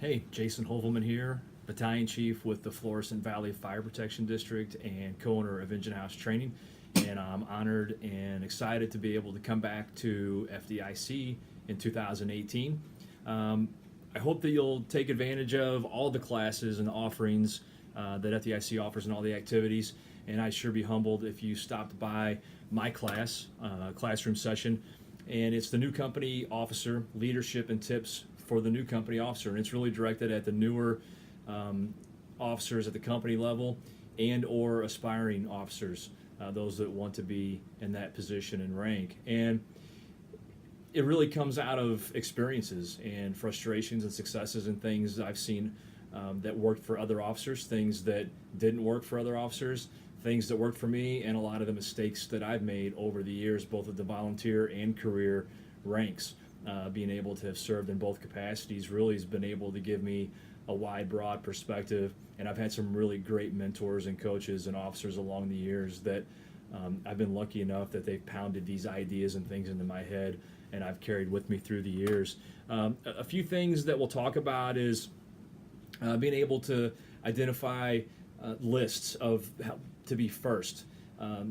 Hey, Jason Hoevelmann here, Battalion Chief with the Florissant Valley Fire Protection District and co-owner of Engine House Training. And I'm honored and excited to be able to come back to FDIC in 2018. I hope that you'll take advantage of all the classes and offerings that FDIC offers and all the activities. And I'd sure be humbled if you stopped by my classroom session. And it's the new company officer leadership and tips for the new company officer, and it's really directed at the newer officers at the company level and or aspiring officers, those that want to be in that position and rank. And it really comes out of experiences and frustrations and successes and things I've seen that worked for other officers, things that didn't work for other officers, things that worked for me, and a lot of the mistakes that I've made over the years, both at the volunteer and career ranks. Being able to have served in both capacities really has been able to give me a wide, broad perspective, and I've had some really great mentors and coaches and officers along the years that I've been lucky enough that they've pounded these ideas and things into my head, and I've carried with me through the years. A few things that we'll talk about is being able to identify lists of how to be first. A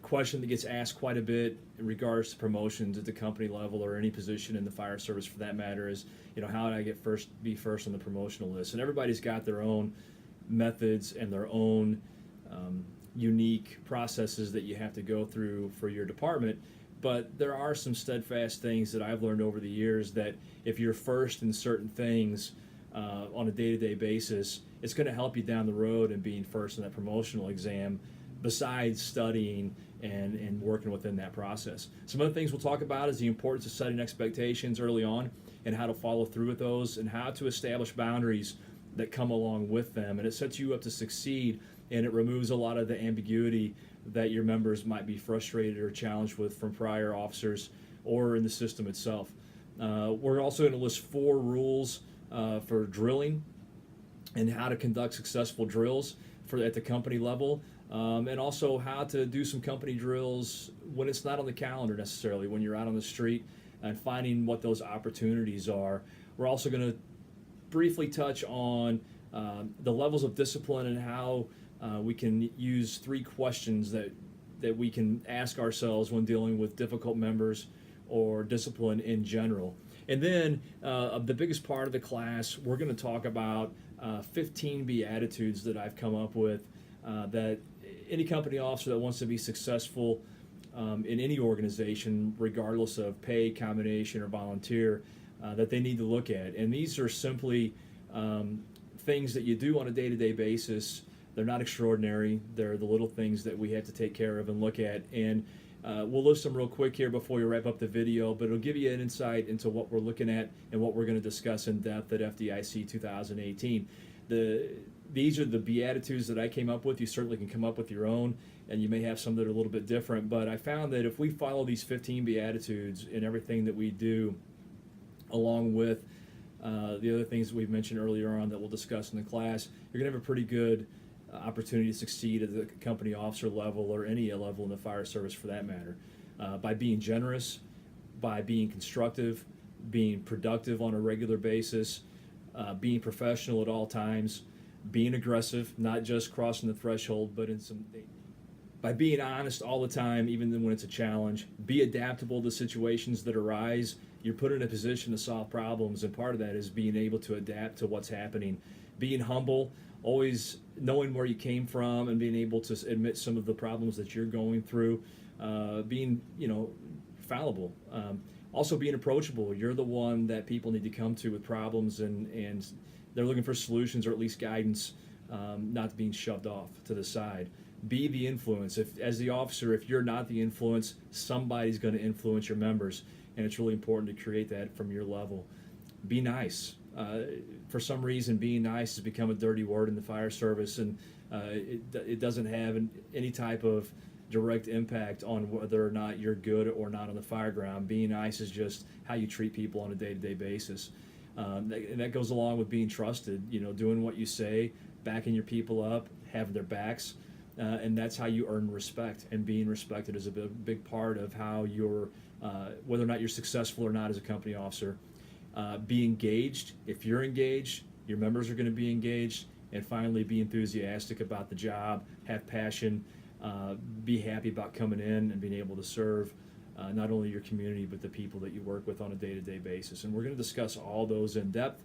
question that gets asked quite a bit in regards to promotions at the company level or any position in the fire service for that matter is, how do I be first on the promotional list? And everybody's got their own methods and their own unique processes that you have to go through for your department. But there are some steadfast things that I've learned over the years that if you're first in certain things on a day-to-day basis, it's going to help you down the road in being first in that promotional exam, besides studying and working within that process. Some other things we'll talk about is the importance of setting expectations early on and how to follow through with those and how to establish boundaries that come along with them. And it sets you up to succeed, and it removes a lot of the ambiguity that your members might be frustrated or challenged with from prior officers or in the system itself. We're also going to list 4 rules for drilling and how to conduct successful drills at the company level. And also how to do some company drills when it's not on the calendar necessarily, when you're out on the street, and finding what those opportunities are. We're also going to briefly touch on the levels of discipline and how we can use 3 questions that we can ask ourselves when dealing with difficult members or discipline in general. And then the biggest part of the class, we're going to talk about 15 Beatitudes that I've come up with that any company officer that wants to be successful in any organization, regardless of pay, combination, or volunteer, that they need to look at. And these are simply things that you do on a day-to-day basis. They're not extraordinary. They're the little things that we have to take care of and look at. And we'll list them real quick here before we wrap up the video, but it'll give you an insight into what we're looking at and what we're going to discuss in depth at FDIC 2018. These are the Beatitudes that I came up with. You certainly can come up with your own, and you may have some that are a little bit different, but I found that if we follow these 15 Beatitudes in everything that we do, along with the other things that we've mentioned earlier on that we'll discuss in the class, you're going to have a pretty good opportunity to succeed at the company officer level or any level in the fire service for that matter. By being generous, by being constructive, being productive on a regular basis, being professional at all times, being aggressive, not just crossing the threshold, but by being honest all the time, even when it's a challenge. Be adaptable to situations that arise. You're put in a position to solve problems, and part of that is being able to adapt to what's happening. Being humble, always knowing where you came from and being able to admit some of the problems that you're going through. Being, fallible. Also being approachable. You're the one that people need to come to with problems, and they're looking for solutions or at least guidance, not being shoved off to the side. Be the influence. As the officer, if you're not the influence, somebody's going to influence your members, and it's really important to create that from your level. Be nice. For some reason, being nice has become a dirty word in the fire service, and it doesn't have any type of direct impact on whether or not you're good or not on the fire ground. Being nice is just how you treat people on a day-to-day basis. And that goes along with being trusted, doing what you say, backing your people up, having their backs, and that's how you earn respect. And being respected is a big part of how you're, whether or not you're successful or not as a company officer. Be engaged. If you're engaged, your members are going to be engaged. And finally, be enthusiastic about the job, have passion, be happy about coming in and being able to serve not only your community but the people that you work with on a day-to-day basis. And we're going to discuss all those in depth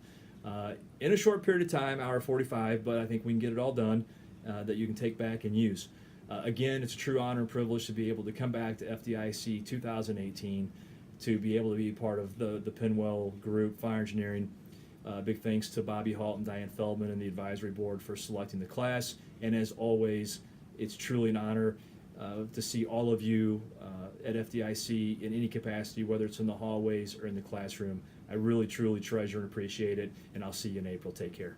in a short period of time, hour 45, but I think we can get it all done that you can take back and use. Again, it's a true honor and privilege to be able to come back to FDIC 2018, to be able to be part of the Penwell Group, Fire Engineering. Big thanks to Bobby Halt and Diane Feldman and the advisory board for selecting the class. And as always, it's truly an honor to see all of you at FDIC in any capacity, whether it's in the hallways or in the classroom. I really, truly treasure and appreciate it, and I'll see you in April. Take care.